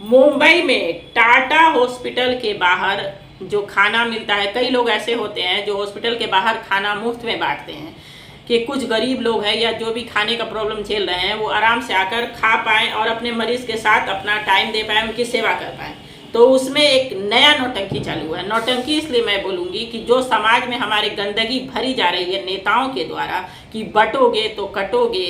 मुंबई में टाटा हॉस्पिटल के बाहर जो खाना मिलता है, कई लोग ऐसे होते हैं जो हॉस्पिटल के बाहर खाना मुफ्त में बांटते हैं कि कुछ गरीब लोग हैं या जो भी खाने का प्रॉब्लम झेल रहे हैं वो आराम से आकर खा पाएँ और अपने मरीज के साथ अपना टाइम दे पाएँ, उनकी सेवा कर पाएँ। तो उसमें एक नया नौटंकी चालू है। नौटंकी इसलिए मैं बोलूँगी कि जो समाज में हमारे गंदगी भरी जा रही है नेताओं के द्वारा कि बटोगे तो कटोगे,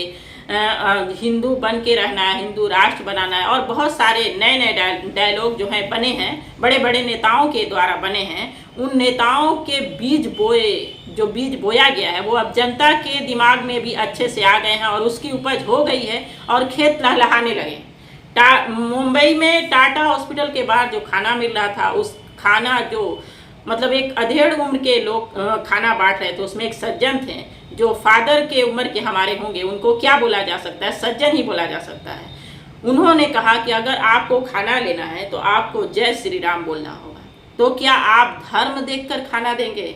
हिंदू बन के रहना है, हिंदू राष्ट्र बनाना है, और बहुत सारे नए नए डायलॉग जो हैं बने हैं, बड़े बड़े नेताओं के द्वारा बने हैं। उन नेताओं के बीज बोया गया है वो अब जनता के दिमाग में भी अच्छे से आ गए हैं और उसकी उपज हो गई है और खेत लहलहाने लगे। मुंबई में टाटा हॉस्पिटल के बाहर जो खाना मिल रहा था, उस खाना जो मतलब एक अधेड़ उम्र के लोग खाना बांट रहे थे, उसमें एक सज्जन थे जो फादर के उम्र के हमारे होंगे, उनको क्या बोला जा सकता है, सज्जन ही बोला जा सकता है। उन्होंने कहा कि अगर आपको खाना लेना है तो आपको जय श्री राम बोलना होगा। तो क्या आप धर्म देखकर खाना देंगे?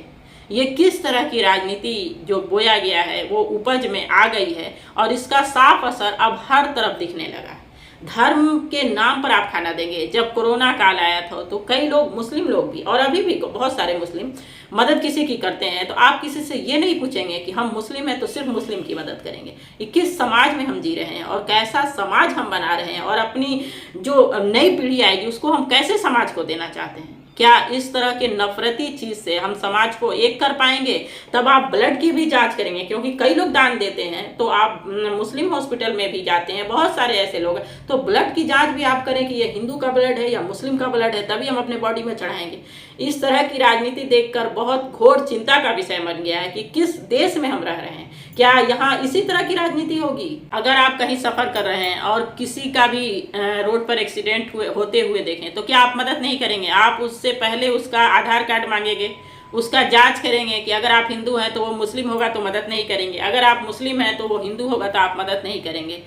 ये किस तरह की राजनीति जो बोया गया है वो उपज में आ गई है और इसका साफ असर अब हर तरफ दिखने लगा। धर्म के नाम पर आप खाना देंगे। जब कोरोना काल आया था तो कई लोग, मुस्लिम लोग भी और अभी भी बहुत सारे मुस्लिम मदद किसी की करते हैं, तो आप किसी से ये नहीं पूछेंगे कि हम मुस्लिम हैं तो सिर्फ मुस्लिम की मदद करेंगे। ये किस समाज में हम जी रहे हैं और कैसा समाज हम बना रहे हैं और अपनी जो नई पीढ़ी आएगी उसको हम कैसे समाज को देना चाहते हैं? क्या इस तरह के नफरती चीज से हम समाज को एक कर पाएंगे? तब आप ब्लड की भी जांच करेंगे, क्योंकि कई लोग दान देते हैं। तो आप मुस्लिम हॉस्पिटल में भी जाते हैं, बहुत सारे ऐसे लोग हैं, तो ब्लड की जांच भी आप करें कि ये हिंदू का ब्लड है या मुस्लिम का ब्लड है, तभी हम अपने बॉडी में चढ़ाएंगे। इस तरह की राजनीति देखकर बहुत घोर चिंता का विषय बन गया है कि किस देश में हम रह रहे हैं। क्या यहाँ इसी तरह की राजनीति होगी? अगर आप कहीं सफर कर रहे हैं और किसी का भी रोड पर एक्सीडेंट होते हुए देखें तो क्या आप मदद नहीं करेंगे? आप उससे पहले उसका आधार कार्ड मांगेंगे, उसका जांच करेंगे कि अगर आप हिंदू हैं तो वो मुस्लिम होगा तो मदद नहीं करेंगे, अगर आप मुस्लिम हैं तो वो हिंदू होगा तो आप मदद नहीं करेंगे।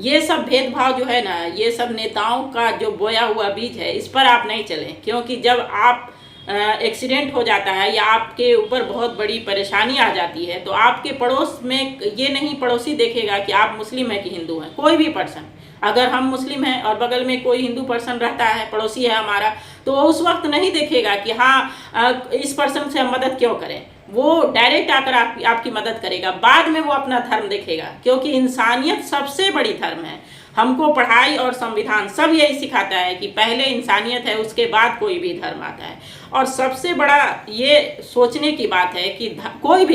ये सब भेदभाव जो है ना, ये सब नेताओं का जो बोया हुआ बीज है, इस पर आप नहीं चलें। क्योंकि जब आप एक्सीडेंट हो जाता है या आपके ऊपर बहुत बड़ी परेशानी आ जाती है तो आपके पड़ोस में ये नहीं पड़ोसी देखेगा कि आप मुस्लिम हैं कि हिंदू हैं। कोई भी पर्सन, अगर हम मुस्लिम हैं और बगल में कोई हिंदू पर्सन रहता है, पड़ोसी है हमारा, तो उस वक्त नहीं देखेगा कि हाँ इस पर्सन से हम मदद क्यों करें। वो डायरेक्ट आकर आपकी मदद करेगा। बाद में वो अपना धर्म देखेगा, क्योंकि इंसानियत सबसे बड़ी धर्म है। हमको पढ़ाई और संविधान सब यही सिखाता है कि पहले इंसानियत है, उसके बाद कोई भी धर्म आता है। और सबसे बड़ा ये सोचने की बात है कि कोई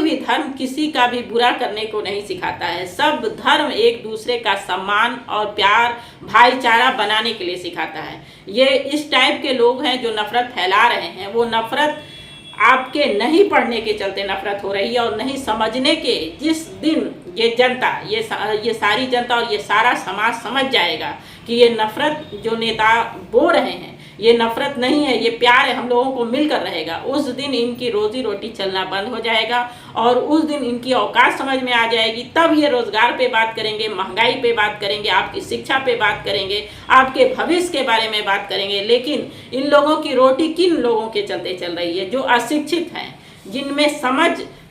भी धर्म किसी का भी बुरा करने को नहीं सिखाता है। सब धर्म एक दूसरे का सम्मान और प्यार, भाईचारा बनाने के लिए सिखाता है। ये इस टाइप के लोग हैं जो नफरत फैला रहे हैं, वो नफरत आपके नहीं पढ़ने के चलते नफरत हो रही है और नहीं समझने के। जिस दिन ये जनता, ये सारी जनता और ये सारा समाज समझ जाएगा कि ये नफरत जो नेता बो रहे हैं ये नफरत नहीं है, ये प्यार है, हम लोगों को मिलकर रहेगा, उस दिन इनकी रोजी रोटी चलना बंद हो जाएगा और उस दिन इनकी औकात समझ में आ जाएगी। तब ये रोजगार पे बात करेंगे, महंगाई पे बात करेंगे, आपकी शिक्षा पे बात करेंगे, आपके भविष्य के बारे में बात करेंगे। लेकिन इन लोगों की रोटी किन लोगों के चलते चल रही है? जो अशिक्षित हैं, जिनमें समझ,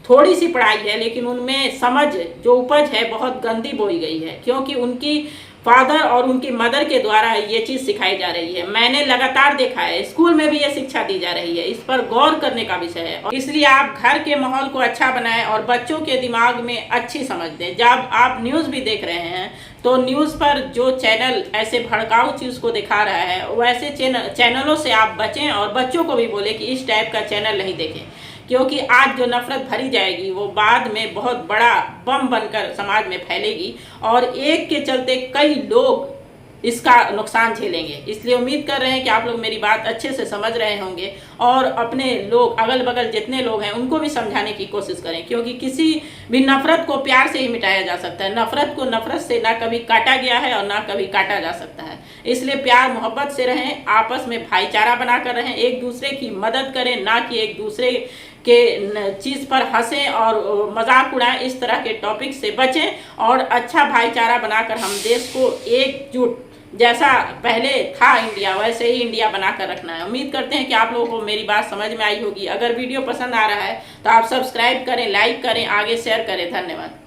थोड़ी सी पढ़ाई है लेकिन उनमें समझ जो उपज है बहुत गंदी बोई गई है, क्योंकि उनकी फादर और उनकी मदर के द्वारा ये चीज़ सिखाई जा रही है। मैंने लगातार देखा है, स्कूल में भी ये शिक्षा दी जा रही है। इस पर गौर करने का विषय है और इसलिए आप घर के माहौल को अच्छा बनाएं और बच्चों के दिमाग में अच्छी समझ दें। जब आप न्यूज़ भी देख रहे हैं तो न्यूज़ पर जो चैनल ऐसे भड़काऊ चीज़ को दिखा रहा है, वैसे चैनलों से आप बचें और बच्चों को भी बोले कि इस टाइप का चैनल नहीं देखें, क्योंकि आज जो नफरत भरी जाएगी वो बाद में बहुत बड़ा बम बनकर समाज में फैलेगी और एक के चलते कई लोग इसका नुकसान झेलेंगे। इसलिए उम्मीद कर रहे हैं कि आप लोग मेरी बात अच्छे से समझ रहे होंगे और अपने लोग, अगल बगल जितने लोग हैं उनको भी समझाने की कोशिश करें, क्योंकि किसी भी नफरत को प्यार से ही मिटाया जा सकता है। नफरत को नफरत से ना कभी काटा गया है और ना कभी काटा जा सकता है। इसलिए प्यार मोहब्बत से रहें, आपस में भाईचारा बनाकर रहें, एक दूसरे की मदद करें, ना कि एक दूसरे के चीज़ पर हंसें और मजाक उड़ाएं। इस तरह के टॉपिक से बचें और अच्छा भाईचारा बनाकर हम देश को एकजुट, जैसा पहले था इंडिया वैसे ही इंडिया बनाकर रखना है। उम्मीद करते हैं कि आप लोगों को मेरी बात समझ में आई होगी। अगर वीडियो पसंद आ रहा है तो आप सब्सक्राइब करें, लाइक करें, आगे शेयर करें। धन्यवाद।